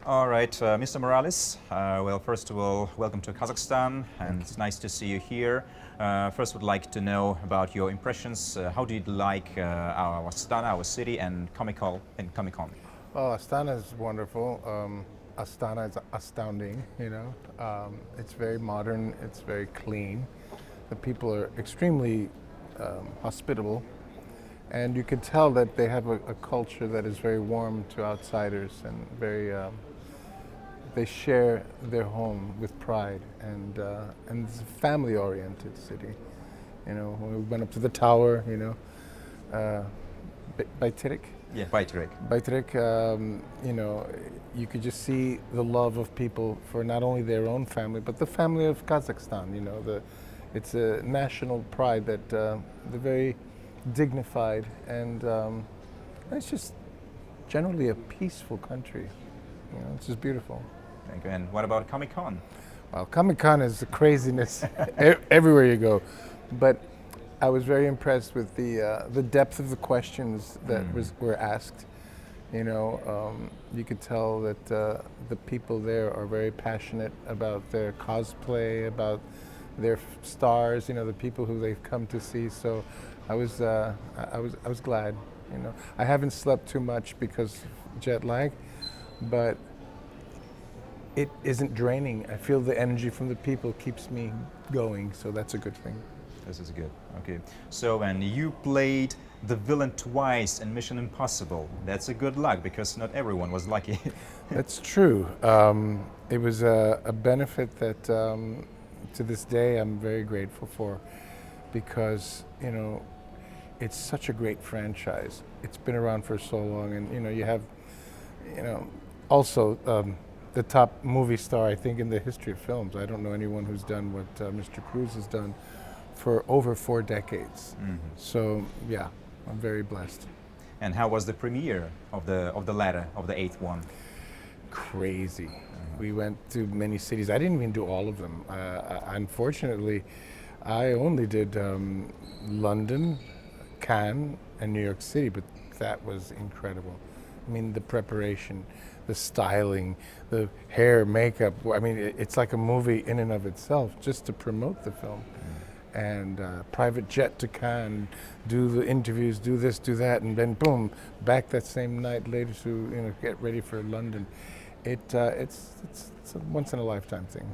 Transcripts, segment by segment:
All right, Mr. Morales, well, first of all, welcome to Kazakhstan, and it's nice to see you here. First, would like to know about your impressions. How do you like our Astana, our city, and Comic-Con? Oh, Astana is wonderful. Astana is astounding, it's very modern, it's very clean. The people are extremely hospitable, and you can tell that they have a culture that is very warm to outsiders and very, they share their home with pride, and it's a family-oriented city. When we went up to the tower, Bayterik. Yeah, Bayterik. Bayterik, you could just see the love of people for not only their own family, but the family of Kazakhstan. It's a national pride that they're very dignified, and it's just generally a peaceful country. It's just beautiful. Thank you. And what about Comic-Con? Well, Comic-Con is the craziness everywhere you go, but I was very impressed with the depth of the questions that were asked. You could tell that the people there are very passionate about their cosplay, about their stars. The people who they've come to see. So I was glad. I haven't slept too much because of jet lag, but it isn't draining. I feel the energy from the people keeps me going, so that's a good thing. This is good. Okay. So, and you played the villain twice in Mission Impossible. That's a good luck, because not everyone was lucky. That's true. It was a benefit that to this day I'm very grateful for, because it's such a great franchise. It's been around for so long, and you have also the top movie star, I think, in the history of films. I don't know anyone who's done what Mr. Cruise has done for over 4 decades. So yeah, I'm very blessed. And how was the premiere of the latter, of the 8th one? Crazy. We went to many cities. I didn't even do all of them. Unfortunately, I only did London, Cannes, and New York City, but that was incredible. I mean, the preparation, the styling, the hair, makeup. I mean, it's like a movie in and of itself, just to promote the film. And private jet to Cannes, do the interviews, do this, do that, and then boom, back that same night later to get ready for London. It's a once in a lifetime thing.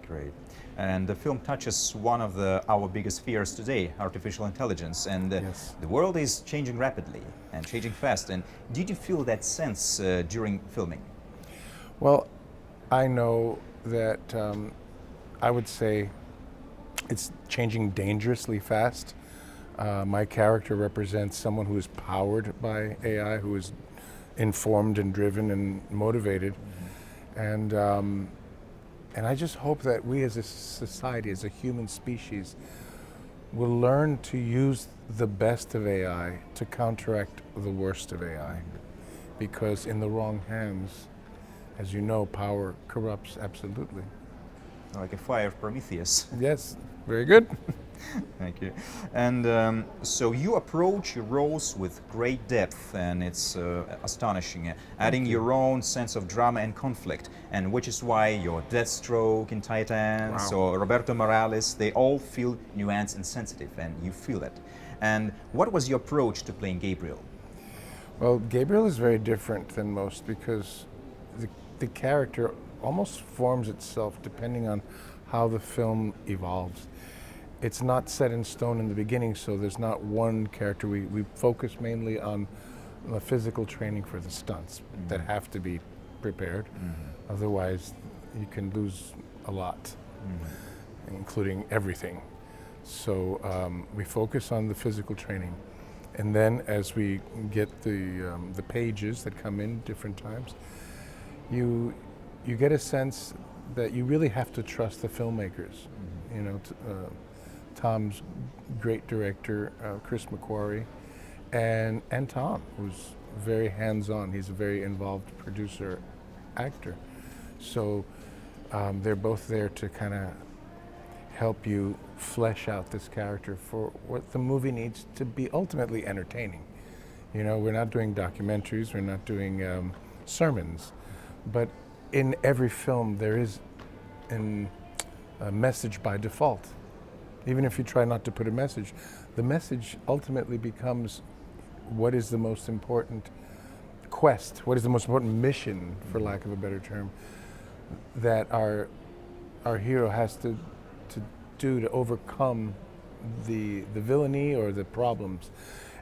Great. And the film touches one of our biggest fears today, artificial intelligence. And Yes. the world is changing rapidly and changing fast. And did you feel that sense during filming? Well, I know that I would say it's changing dangerously fast. My character represents someone who is powered by AI, who is informed and driven and motivated. And I just hope that we as a society, as a human species, will learn to use the best of AI to counteract the worst of AI. Because in the wrong hands, as you know, power corrupts absolutely. Like a fire of Prometheus. Yes, very good. Thank you. And so you approach your roles with great depth, and it's astonishing, adding your own sense of drama and conflict, and which is why your Deathstroke in Titans or Roberto Morales, they all feel nuanced and sensitive, and you feel it. And what was your approach to playing Gabriel? Well, Gabriel is very different than most, because the character almost forms itself depending on how the film evolves. It's not set in stone in the beginning, so there's not one character. We focus mainly on the physical training for the stunts that have to be prepared. Otherwise, you can lose a lot, including everything. So we focus on the physical training. And then as we get the pages that come in different times, you get a sense that you really have to trust the filmmakers. Tom's great director, Chris McQuarrie, and Tom, who's very hands-on. He's a very involved producer, actor. So they're both there to kind of help you flesh out this character for what the movie needs to be ultimately entertaining. We're not doing documentaries, we're not doing sermons, but in every film there is a message by default. Even if you try not to put a message, the message ultimately becomes what is the most important quest, what is the most important mission, for lack of a better term, that our hero has to do to overcome the villainy or the problems.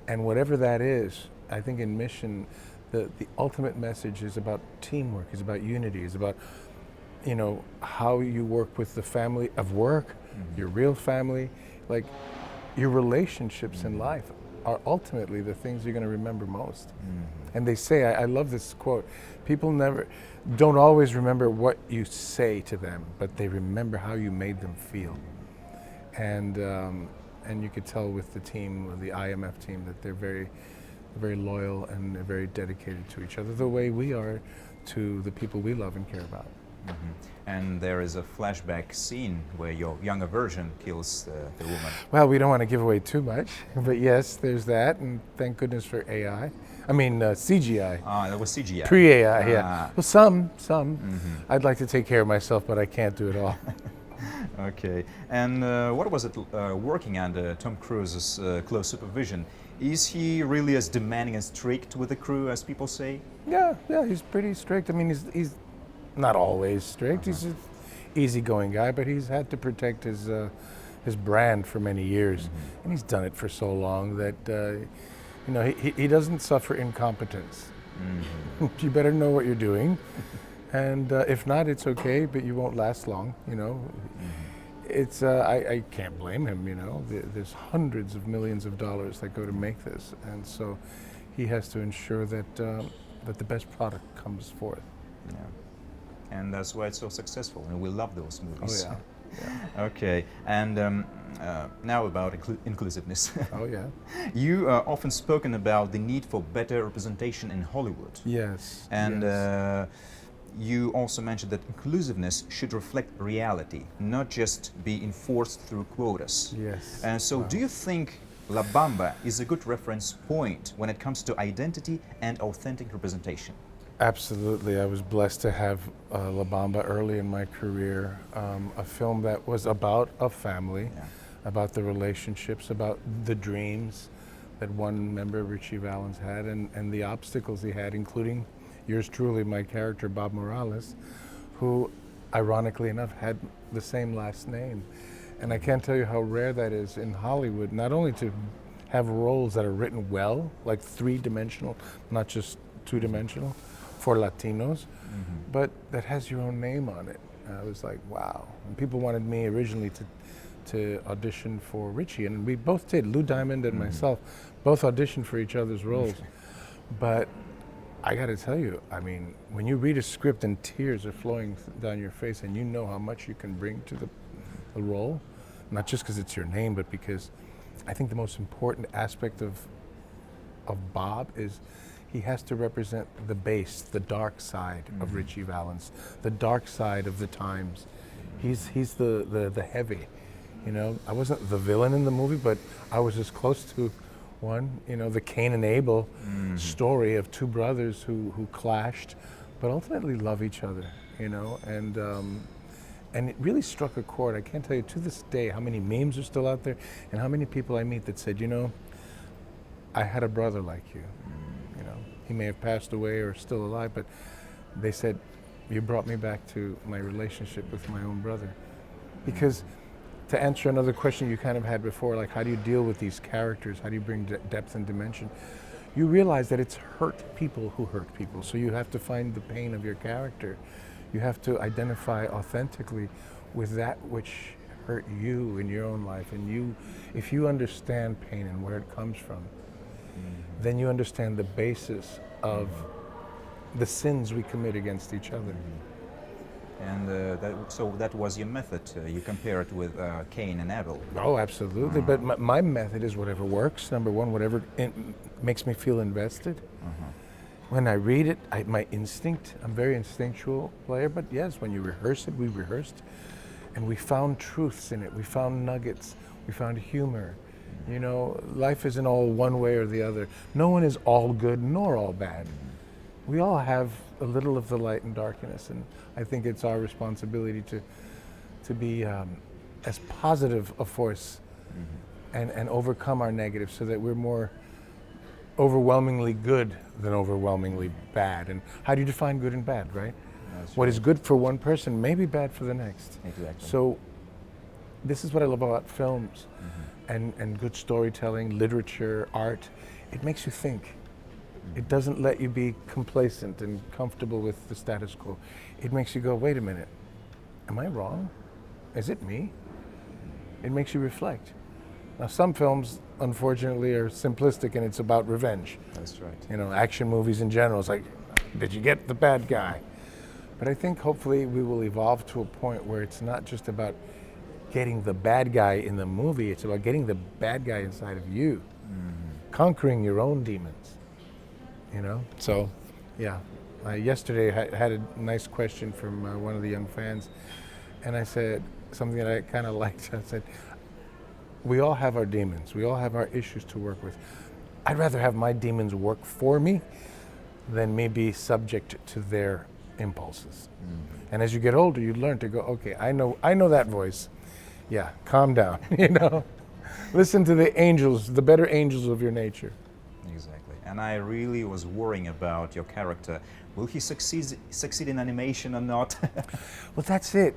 And whatever that is, I think in Mission, the ultimate message is about teamwork, is about unity, is about, you know, how you work with the family of work, your real family, like your relationships in life are ultimately the things you're going to remember most. And they say, I love this quote, people don't always remember what you say to them, but they remember how you made them feel. And you could tell with the team, the IMF team, that they're very, very loyal and they're very dedicated to each other, the way we are to the people we love and care about. And there is a flashback scene where your younger version kills the woman. Well, we don't want to give away too much, but yes, there's that, and thank goodness for AI. I mean, CGI. Ah, that was CGI. Pre-AI, yeah. Well, some. I'd like to take care of myself, but I can't do it all. Okay. And what was it working under Tom Cruise's close supervision? Is he really as demanding and strict with the crew as people say? Yeah, he's pretty strict. I mean, he's not always strict. He's an easygoing guy, but he's had to protect his brand for many years, and he's done it for so long that you know, he doesn't suffer incompetence. You better know what you're doing, and if not, it's okay, but you won't last long. You know, it's I can't blame him. You know, there's hundreds of millions of dollars that go to make this, and so he has to ensure that that the best product comes forth. Yeah. And that's why it's so successful, and we love those movies. Oh yeah. Okay, and now about inclusiveness. Oh yeah. You often spoken about the need for better representation in Hollywood. Yes. And yes. You also mentioned that inclusiveness should reflect reality, not just be enforced through quotas. Yes. And so, do you think La Bamba is a good reference point when it comes to identity and authentic representation? Absolutely. I was blessed to have La Bamba early in my career, a film that was about a family, about the relationships, about the dreams that one member, Richie Valens, had, and the obstacles he had, including yours truly, my character, Bob Morales, who, ironically enough, had the same last name. And I can't tell you how rare that is in Hollywood, not only to have roles that are written well, like three-dimensional, not just two-dimensional, for Latinos, but that has your own name on it. I was like, wow. And people wanted me originally to audition for Richie, and we both did. Lou Diamond and myself both auditioned for each other's roles. But I got to tell you, I mean, when you read a script and tears are flowing down your face, and you know how much you can bring to the role, not just because it's your name, but because I think the most important aspect of Bob is he has to represent the base, the dark side of Richie Valens, the dark side of the times. He's the heavy, you know. I wasn't the villain in the movie, but I was as close to one, you know, the Cain and Abel story of two brothers who clashed, but ultimately love each other, you know, and it really struck a chord. I can't tell you to this day how many memes are still out there and how many people I meet that said, you know, I had a brother like you. You know, he may have passed away or still alive, but they said, you brought me back to my relationship with my own brother. Because to answer another question you kind of had before, like how do you deal with these characters? How do you bring depth and dimension? You realize that it's hurt people who hurt people. So you have to find the pain of your character. You have to identify authentically with that which hurt you in your own life. And if you understand pain and where it comes from, then you understand the basis of the sins we commit against each other. And so that was your method. You compare it with Cain and Abel. Oh, absolutely. But my method is whatever works. Number one, whatever makes me feel invested. When I read it, my instinct, I'm a very instinctual player, but yes, when you rehearse it, we rehearsed, and we found truths in it. We found nuggets. We found humor. You know, life isn't all one way or the other. No one is all good nor all bad. we all have a little of the light and darkness, and I think it's our responsibility to be as positive a force and overcome our negatives so that we're more overwhelmingly good than overwhelmingly bad. And how do you define good and bad, right? That's What right. is good for one person may be bad for the next. Exactly. So this is what I love about films and good storytelling, literature, art. It makes you think. It doesn't let you be complacent and comfortable with the status quo. It makes you go, wait a minute, am I wrong? Is it me? It makes you reflect. Now some films, unfortunately, are simplistic and it's about revenge. That's right. You know, action movies in general, it's like, did you get the bad guy? But I think hopefully we will evolve to a point where it's not just about getting the bad guy in the movie, it's about getting the bad guy inside of you, conquering your own demons, you know? So, yeah. Yesterday I had a nice question from one of the young fans, and I said something that I kind of liked. I said, we all have our demons. We all have our issues to work with. I'd rather have my demons work for me than me be subject to their impulses. And as you get older, you learn to go, okay, I know that voice. Yeah, calm down, you know. Listen to the angels, the better angels of your nature. Exactly. And I really was worrying about your character. Will he succeed in animation or not? Well, that's it.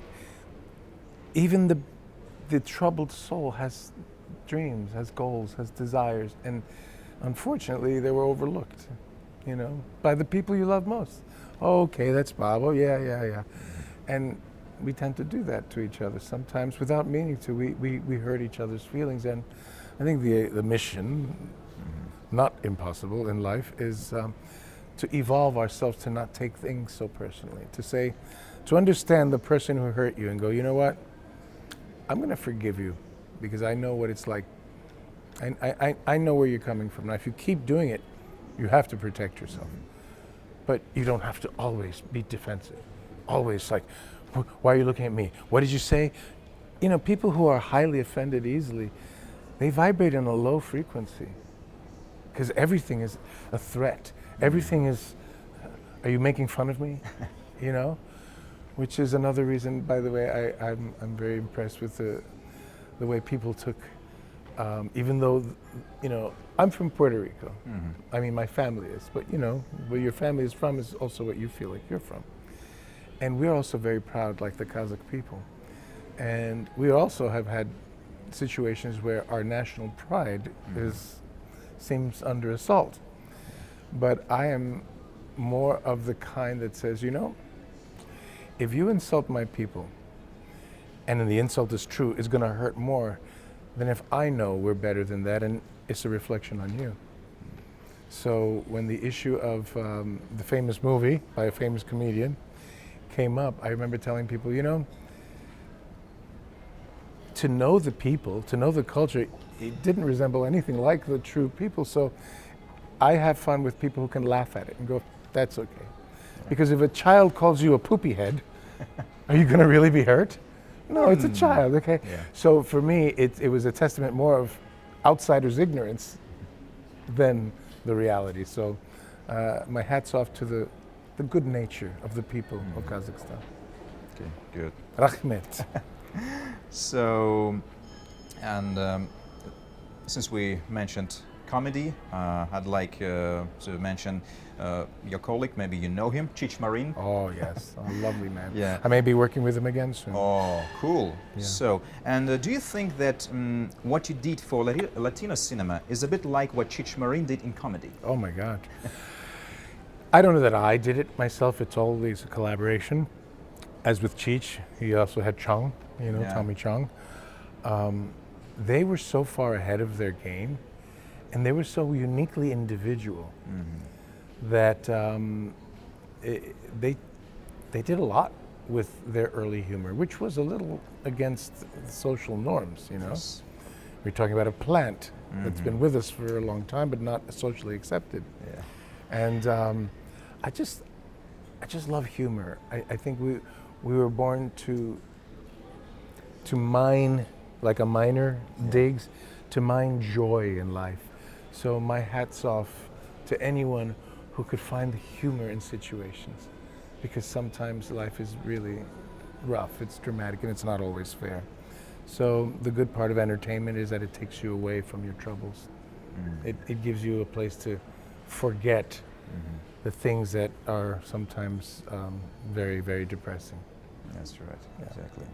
Even the troubled soul has dreams, has goals, has desires, and unfortunately they were overlooked, you know, by the people you love most. Oh, okay, that's Bob. Oh, yeah. And we tend to do that to each other sometimes without meaning to. We hurt each other's feelings, and I think the mission, not impossible in life, is to evolve ourselves to not take things so personally, to understand the person who hurt you and go, you know what, I'm going to forgive you because I know what it's like. I know where you're coming from. Now, if you keep doing it, you have to protect yourself. But you don't have to always be defensive. Always like, why are you looking at me? What did you say? You know, people who are highly offended easily, they vibrate in a low frequency because everything is a threat. Everything is, are you making fun of me? You know? Which is another reason, by the way, I'm very impressed with the way people took, even though, you know, I'm from Puerto Rico. I mean, my family is, but you know, where your family is from is also what you feel like you're from. And we're also very proud, like the Kazakh people. And we also have had situations where our national pride seems under assault. But I am more of the kind that says, you know, if you insult my people, and then the insult is true, it's going to hurt more than if I know we're better than that, and it's a reflection on you. So when the issue of the famous movie by a famous comedian came up, I remember telling people, you know, to know the people, to know the culture, it didn't resemble anything like the true people. So I have fun with people who can laugh at it and go, that's okay. Because if a child calls you a poopy head, are you going to really be hurt? No, it's a child, okay? Yeah. So for me, it was a testament more of outsiders' ignorance than the reality. So my hat's off to the good nature of the people of Kazakhstan. Okay, good. Rahmet. So, and since we mentioned comedy, I'd like to mention your colleague, maybe you know him, Cheech. Oh yes, a lovely man. Yeah. I may be working with him again soon. Oh, cool. Yeah. So, and do you think that what you did for Latino cinema is a bit like what Cheech did in comedy? Oh my God. I don't know that I did it myself. It's always a collaboration. As with Cheech, he also had Chung, you know, Yeah. Tommy Chung. They were so far ahead of their game, and they were so uniquely individual that they did a lot with their early humor, which was a little against social norms, you know. Yes. We're talking about a plant that's been with us for a long time, but not socially accepted. Yeah. And I just love humor. I think we were born to mine, like a miner digs, to mine joy in life. So my hat's off to anyone who could find the humor in situations, because sometimes life is really rough, it's dramatic, and it's not always fair. So the good part of entertainment is that it takes you away from your troubles. It gives you a place to forget the things that are sometimes very, very depressing. That's right, exactly.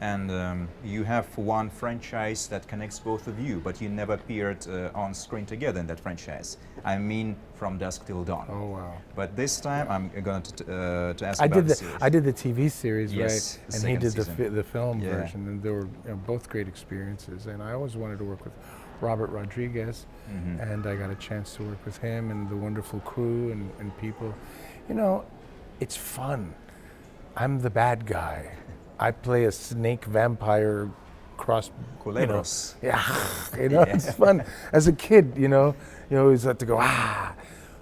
And you have one franchise that connects both of you, but you never appeared on screen together in that franchise. I mean, From Dusk Till Dawn. Oh wow! But this time, I'm going to ask about the series. I did the TV series, Yes, right? the And he second did season. the film Yeah. version, and they were both great experiences. And I always wanted to work with Robert Rodriguez, and I got a chance to work with him and the wonderful crew and people. You know, it's fun. I'm the bad guy. I play a snake vampire cross. Culebros. It's fun. As a kid, you always have to go,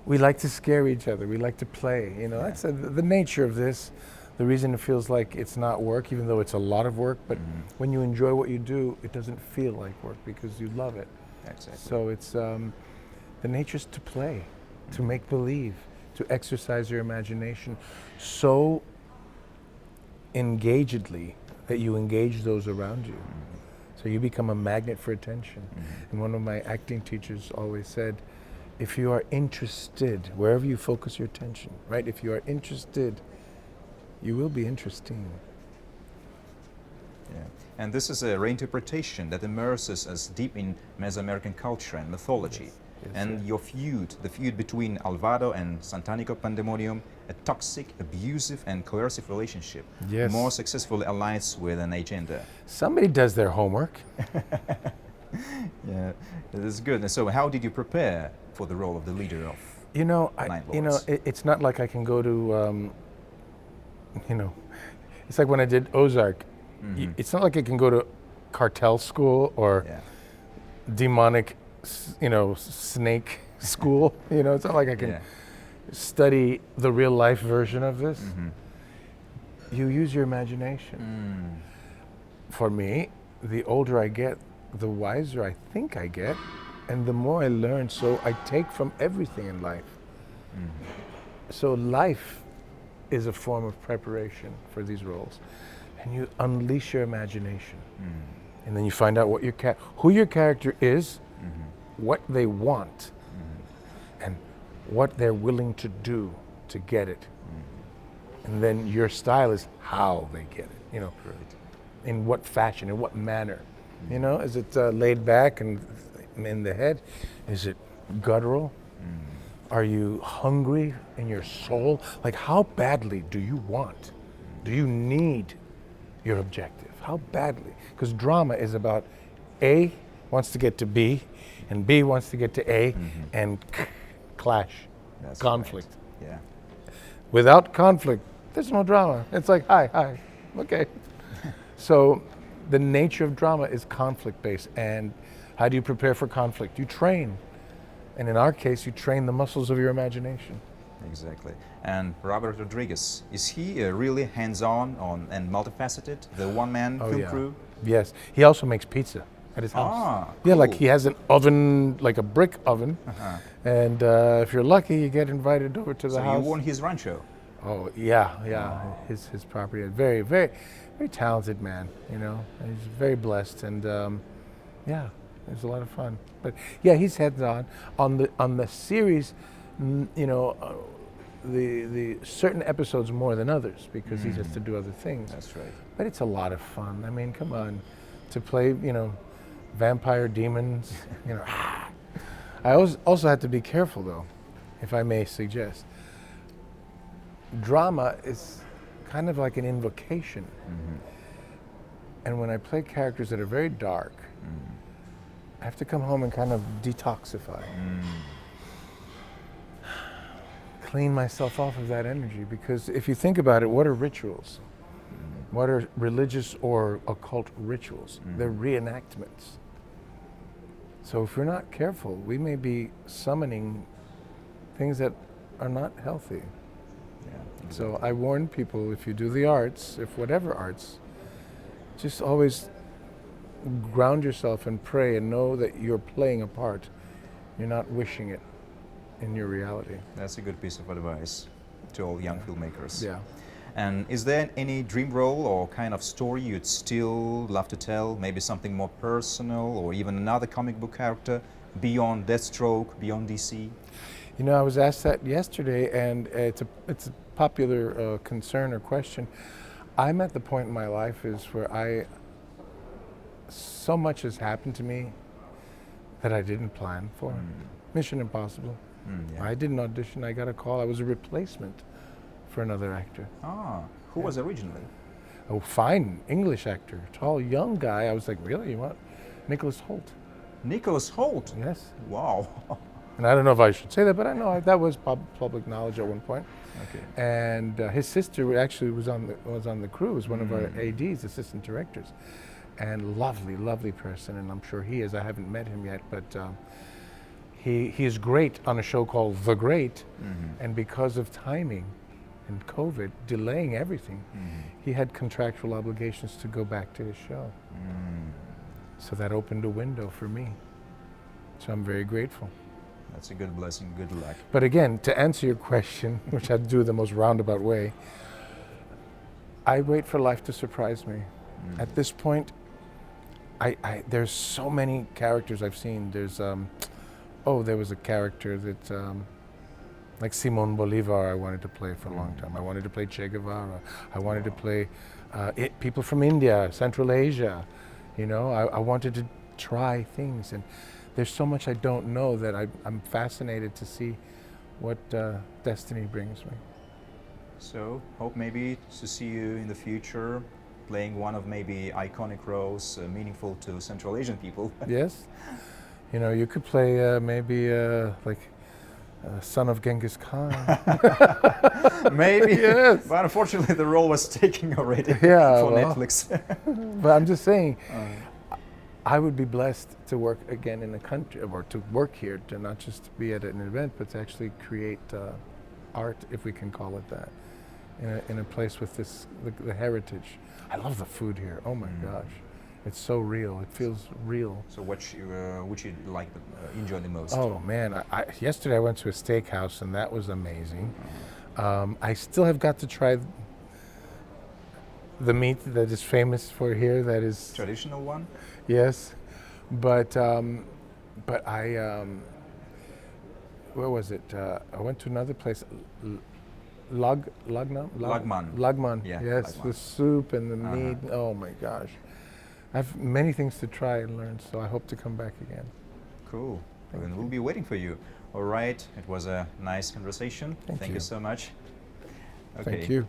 we like to scare each other. We like to play. That's the nature of this. The reason it feels like it's not work, even though it's a lot of work, but when you enjoy what you do, it doesn't feel like work because you love it. Exactly. So it's the nature's to play, to make believe, to exercise your imagination so engagedly that you engage those around you. So you become a magnet for attention. And one of my acting teachers always said, if you are interested, wherever you focus your attention, right? If you are interested, you will be interesting. Yeah. And this is a reinterpretation that immerses us deep in Mesoamerican culture and mythology. Yes, And your feud, the feud between Alvaro and Santanico Pandemonium, a toxic, abusive, and coercive relationship, Yes. more successfully aligns with an agenda. Somebody does their homework. Yeah, it is good. And so, how did you prepare for the role of the leader of? It's not like I can go to, it's like when I did Ozark. It's not like I can go to cartel school or demonic, snake school. It's not like I can study the real life version of this. You use your imagination. For me, the older I get, the wiser I think I get, and the more I learn, so I take from everything in life. So life is a form of preparation for these roles, and you unleash your imagination, and then you find out what who your character is, what they want, and what they're willing to do to get it, and then your style is how they get it. In what fashion, in what manner. Is it laid back and in the head? Is it guttural? Are you hungry in your soul? Like, how badly do you want? Do you need your objective? How badly? Because drama is about A wants to get to B, and B wants to get to A, and clash, That's conflict. Right. Yeah. Without conflict, there's no drama. It's like, hi, okay. So the nature of drama is conflict-based. And how do you prepare for conflict? You train. And in our case, you train the muscles of your imagination. Exactly. And Robert Rodriguez, is he really hands-on and multifaceted, the one-man film crew? Yes. He also makes pizza at his house. Yeah, like he has an oven, like a brick oven. And if you're lucky, you get invited over to the house. So you own his rancho? Oh, yeah. His property. Very, very, very talented man, He's very blessed, and it was a lot of fun. But yeah, he's hands-on. On the series, the certain episodes more than others because he has to do other things. That's right. But it's a lot of fun. I mean, come on, to play, vampire demons, I also have to be careful, though, if I may suggest. Drama is kind of like an invocation. And when I play characters that are very dark, I have to come home and kind of detoxify. Clean myself off of that energy, because if you think about it, what are rituals? What are religious or occult rituals? They're reenactments. So if we're not careful, we may be summoning things that are not healthy. Yeah, So I warn people, if you do the arts, if whatever arts, just always ground yourself and pray and know that you're playing a part. You're not wishing it. in your reality. That's a good piece of advice to all young filmmakers. Yeah. And is there any dream role or kind of story you'd still love to tell? Maybe something more personal, or even another comic book character beyond Deathstroke, beyond DC? You know, I was asked that yesterday, and it's a popular concern or question. I'm at the point in my life is where so much has happened to me that I didn't plan for. Mission Impossible. Yeah. I didn't audition. I got a call. I was a replacement for another actor. Ah, who was originally? A fine English actor, tall, young guy. I was like, really? You want Nicholas Hoult? Nicholas Hoult? Yes. Wow. And I don't know if I should say that, but I know that was public knowledge at one point. Okay. And his sister actually was on the crew, was one of our ADs, assistant directors, and lovely person. And I'm sure he is. I haven't met him yet, but he is great on a show called The Great. And because of timing and COVID delaying everything, he had contractual obligations to go back to his show. So that opened a window for me. So I'm very grateful. That's a good blessing, good luck. But again, to answer your question, which I do the most roundabout way, I wait for life to surprise me. At this point, there's so many characters I've seen. There's, there was a character that, like Simon Bolivar, I wanted to play for a long time. I wanted to play Che Guevara. I wanted to play people from India, Central Asia. You know, I wanted to try things, and there's so much I don't know that I'm fascinated to see what destiny brings me. So, hope maybe to see you in the future playing one of maybe iconic roles meaningful to Central Asian people. Yes. You know, you could play maybe like son of Genghis Khan. Maybe. Yes. But unfortunately the role was taken already for Netflix. But I'm just saying, I would be blessed to work again in a country, or to work here, to not just be at an event, but to actually create art, if we can call it that, in a place with the heritage. I love the food here. Oh my gosh, it's so real. It feels real. So which you like enjoy the most? Oh man, yesterday I went to a steakhouse and that was amazing. I still have got to try the meat that is famous for here. That is traditional one. Yes, but I where was it? I went to another place. Lagman. Yeah, yes, Lagman. The soup and the meat. Oh my gosh, I have many things to try and learn. So I hope to come back again. Cool. And we'll be waiting for you. All right. It was a nice conversation. Thank you so much. Okay. Thank you.